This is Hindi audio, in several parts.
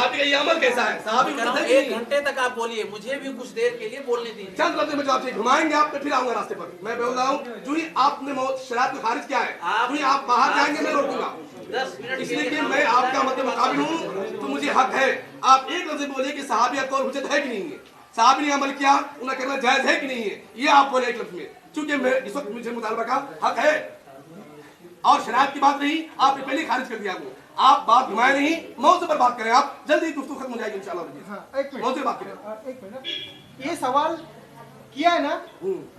सहाबी का ये अमल कैसा है? सहाबी एक घंटे तक आप बोलिए, मुझे भी कुछ देर के लिए बोलने दीजिए। चंद लफ्ज़ में जो आपसे घुमाएंगे आप, फिर आऊंगा रास्ते पर। मैं बोल रहा हूँ जो ही आपने शराब को खारिज किया है, जो ही आप बाहर जाएंगे मैं रोकूंगा, 10 मिनट इसलिए कि मैं आपका मतलब मुकाबिल हूँ, तो मुझे हक है। आप एक लफ्ज़ बोलिए कि सहाबी का कौल हुज्जत है कि नहीं है, सहाबी ने अमल किया उन्हें करना जायज है कि नहीं है, ये आप बोले एक लफ्ज़ में, क्योंकि मैं इस वक्त मुझे मुतालबा का हक है। और शराब की बात नहीं, आपने पहले खारिज कर दिया वो। आप बात घुमाए नहीं, मौजू पर बात करें। आप जल्दी गुफ्तगू खत्म हो जाएगी इंशाल्लाह। मौजू बात करें। एक मिनट, ये सवाल किया है ना,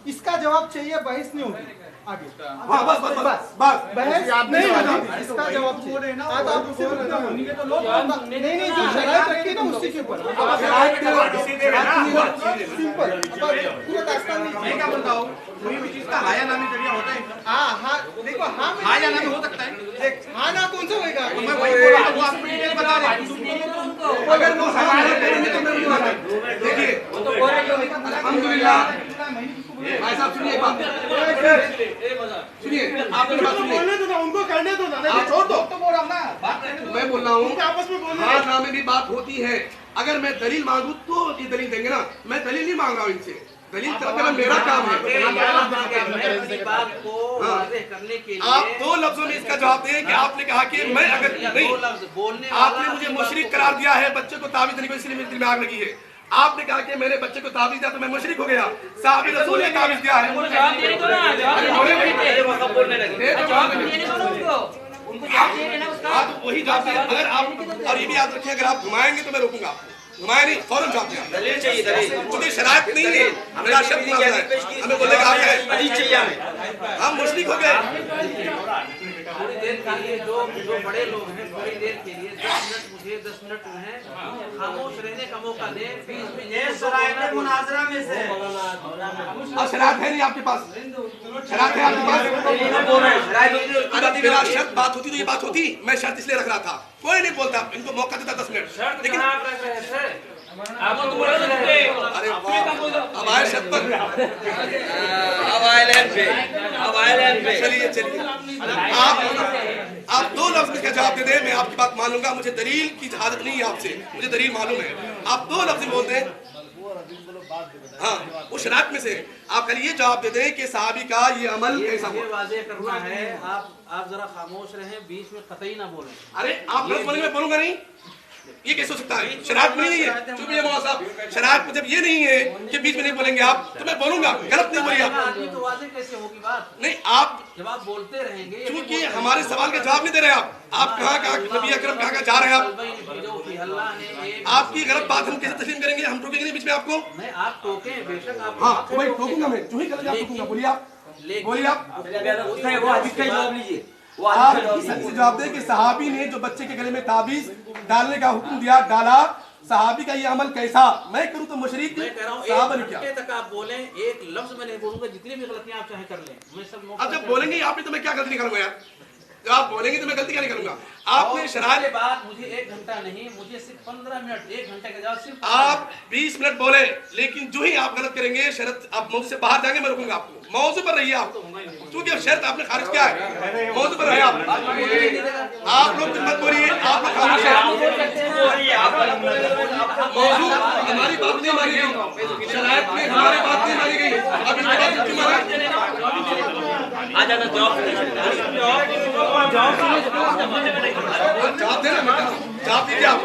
इसका जवाब चाहिए, बहस नहीं होगी आगे। हाँ बस बस बस बस बहस नहीं होगी, इसका जवाब चाहिए। आज आप नहीं नहीं, जो शरायत रखी ना उसी के ऊपर सिंपल पूरा दास्तान नहीं। मैं क्या बोलता हूँ, कोई भी चीज का हाया नामी जरिया होता है। हाँ देखो, हाँ हाया नामी हो सकता है। हाँ ना कौन सा होगा? मैं वही बोल रहा हूँ, वो आपको डिटेल बता रहे हैं। अगर वो सवाल करेंगे तो मैं देखिए अल्हम्दुलिल्लाह। भाई साहब सुनिए एक बात, सुनिए आपने बात सुनिए, बोलने दो ना उनको, करने दो ना, आप छोड़ दो। तो बोल रहा हूँ ना, बात करने दो। मैं बोल रहा हूँ आपस में बोलने हाँ नामे भी बात होती है। अगर मैं दलील मांगू तो ये दलील देंगे ना, मैं दलील नहीं मांग रहा हूँ इनसे, दलील तलब करना मेरा काम है। करने के लिए आप दो लफ्जों में इसका जवाब दें कि आपने कहा कि मैं अगर नहीं, आपने मुझे मुशरिक करार दिया है, बच्चे को ताबीज़ देने को, इसलिए मेरे दिल में आग लगी है। आपने कहा कि मैंने बच्चे को ताबीज़ दिया तो मैं मुशरिक हो गया। साहबी रसूल ने ताबीज़ दिया है। वही जवाब दिया। अगर आप, और ये भी याद रखिए, अगर आप घुमाएंगे तो मैं रोकूंगा, घुमाए नहीं फौरन जवाब दिया। दलील चाहिए, दलील। मुझे शरायत नहीं है, मेरा शब्द मानना है, हमें बोलेगा आप हम मुशरिक हो गए। थोड़ी देर के लिए जो बड़े लोग हैं, थोड़ी देर के लिए 10 मिनट मुझे 10 मिनट उन्हें खामोश रहने का मौका दें। बीच में ये शरायत मुनाजरा में से और शराब है नहीं आपके पास, शराब है आपके पास? अगर मेरा शर्त बात होती तो ये बात होती, मैं शर्त इसलिए रख रहा था, कोई नहीं बोलता, इनको मौका देता 10 मिनट, लेकिन अरे अब आए शर्त पर, चलिए आप दो लफ्ज का जवाब दे दें, मैं आपकी बात मान लूंगा। मुझे दलील की हाजत नहीं है आपसे, मुझे दलील मालूम है। आप दो लफ्ज बोल दें, हाँ वो शराब में से आप कल ये जवाब दे दें कि सहाबी का ये अमल कैसा हुआ। वाज़ेह करना है, आप जरा खामोश रहें, बीच में कतई ना बोलें। अरे आप गलत बोलेंगे, मैं बोलूंगा नहीं, ये कैसे हो सकता है? शराब में नहीं है, चुप है मौलाना साहब, शराब में जब ये नहीं है कि बीच में नहीं बोलेंगे आप, तो मैं बोलूंगा, गलत नहीं बोलिए आप। तो वाज़ेह कैसे होगी बात? नहीं आप जब आप बोलते रहेंगे, क्योंकि हमारे सवाल का जवाब नहीं दे रहे आप कहाँ नबी अकरम कहाँ जा रहे हैं आपकी गलत बात हम कैसे तस्लीम करेंगे? हम टोकेंगे नहीं बीच में आपको। नहीं, आप टोके बेशक आप, हाँ भाई टोकूंगा मैं, जो ही गलत आप टोकूंगा। बोलिए आप, बोलिए आप जवाब दें कि सहाबी ने जो बच्चे के गले में ताबीज डालने का हुक्म दिया, डाला, सहाबी का ये अमल कैसा? मैं करूं तो मुशरिक, मैं कह रहा हूँ सहाबा ने 1 क्या? घंटे तक आप बोलें, एक लफ्ज मैं नहीं बोलूंगा, जितनी भी गलतियां आप चाहे कर लें, मैं सब नोट अब जब बोलेंगे आपने तो मैं क्या गलती निकालूंगा यार? जब आप बोलेंगे तो मैं गलती क्या निकालूंगा? आपने शराब के बाद मुझे 1 घंटा नहीं, मुझे सिर्फ 15 मिनट, 1 घंटे के जवाब सिर्फ आप 20 मिनट बोले, लेकिन जो ही आप गलत करेंगे, शर्त आप मौजू से बाहर जाएंगे, मैं रुकूंगा आपको। मौजू पर रहिए आप, क्योंकि अब शर्त आपने खारिज किया है, मौजू पर रहिए आप लोग कुछ मत बोलिए, आप लोग खामोश हैं। मौजू हमारी बात नहीं मानी गई, शरायत में हमारी बात नहीं मानी गई, अब इसके बाद क्यों माना? आ जाना जवाब जवाब देना, जवाब दीजिए आप,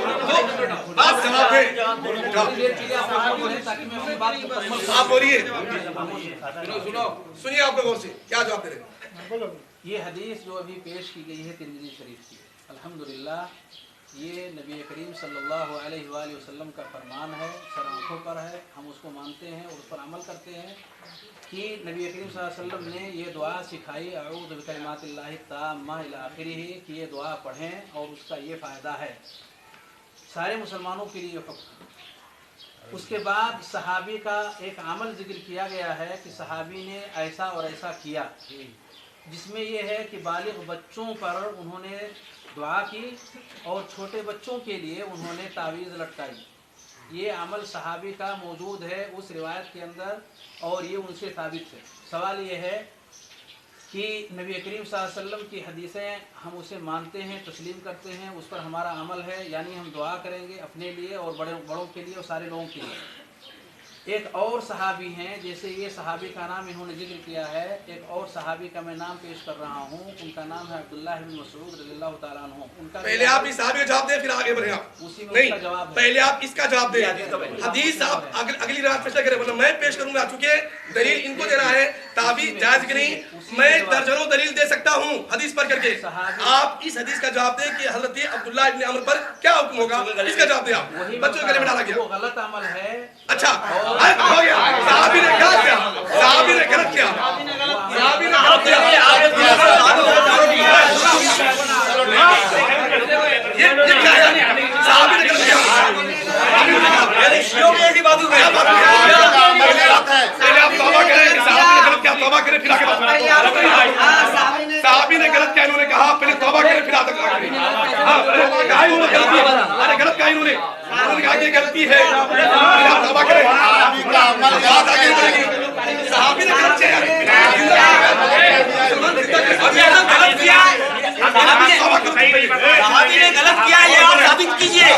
बात जवाब है, आप बोलिए, सुनिए आप लोगों से क्या जवाब दे रहे हैं? ये हदीस जो अभी पेश की गई है तिरमिज़ी शरीफ की, अल्हम्दुलिल्लाह ये नबी करीम सल्लल्लाहु अलैहि वसल्लम का फरमान है, सर आँखों पर है, हम उसको मानते हैं और उस पर अमल करते हैं कि नबी करीम सल्लल्लाहु अलैहि वसल्लम ने ये दुआ सिखाई, अऊज़ु बिकलिमातिल्लाहि ताम्मा इला आखिरिही, कि ये दुआ पढ़ें और उसका ये फ़ायदा है, सारे मुसलमानों के लिए हुक्म। उसके बाद सहाबी का एक अमल जिक्र किया गया है कि सहाबी ने ऐसा और ऐसा किया, जिसमें यह है कि बालिग बच्चों पर उन्होंने दुआ की और छोटे बच्चों के लिए उन्होंने तावीज़ लटकाई। ये अमल सहाबी का मौजूद है उस रिवायत के अंदर और ये उनसे साबित है। सवाल ये है कि नबी करीम सल्लल्लाहु अलैहि वसल्लम की हदीसें हम उसे मानते हैं, तस्लीम करते हैं, उस पर हमारा अमल है, यानी हम दुआ करेंगे अपने लिए और बड़ों के लिए और सारे लोगों के लिए। एक और सहाबी हैं, जैसे ये सहाबी का नाम इन्होंने जिक्र किया है, एक और सहाबी का मैं नाम पेश कर रहा हूँ, उनका नाम है अब्दुल्लाह इब्न मसऊद रज़ियल्लाहु ताला अन्हु। उनका पहले आप इस सहाबी का जवाब दें, फिर आगे बढ़े आप। उसी में नहीं, उसका जवाब है। पहले आप इसका जवाब दें। हदीस आप अगली रात पेश करें, वरना मैं पेश करूंगा, चूंकि दलील इनको देना है, ताबी जायज की नहीं। मैं दर्जनों दलील दे सकता हूँ हदीस पर करके। आप इस हदीस का जवाब दें कि हजरत अब्दुल्लाह इब्न अमर पर क्या हुक्म होगा, इसका जवाब दें आप। बच्चों के गले में डाला गया, वो गलत अमल है। अच्छा हो गया, साहबी ने गलत किया, साहबी ने गलत किया, साहबी ने गलत किया, ये क्या है? साहबी ने गलत किया, ऐसी बात हो गया। पहले आप तौबा करें कि साहबी ने गलत किया, तौबा करें फिर आगे बात। साहबी ने गलत किया, इन्होंने कहा पहले तौबा करें फिर आगे बात। कहा इन्होंने गलती, अरे गलत कहा इन्होंने कहा कि गलती है, तौबा करें, बात आगे बढ़ेगी। साहबी ने गलत किया, गलत किया, साहबी ने गलत किया, ये आप साबित कीजिए।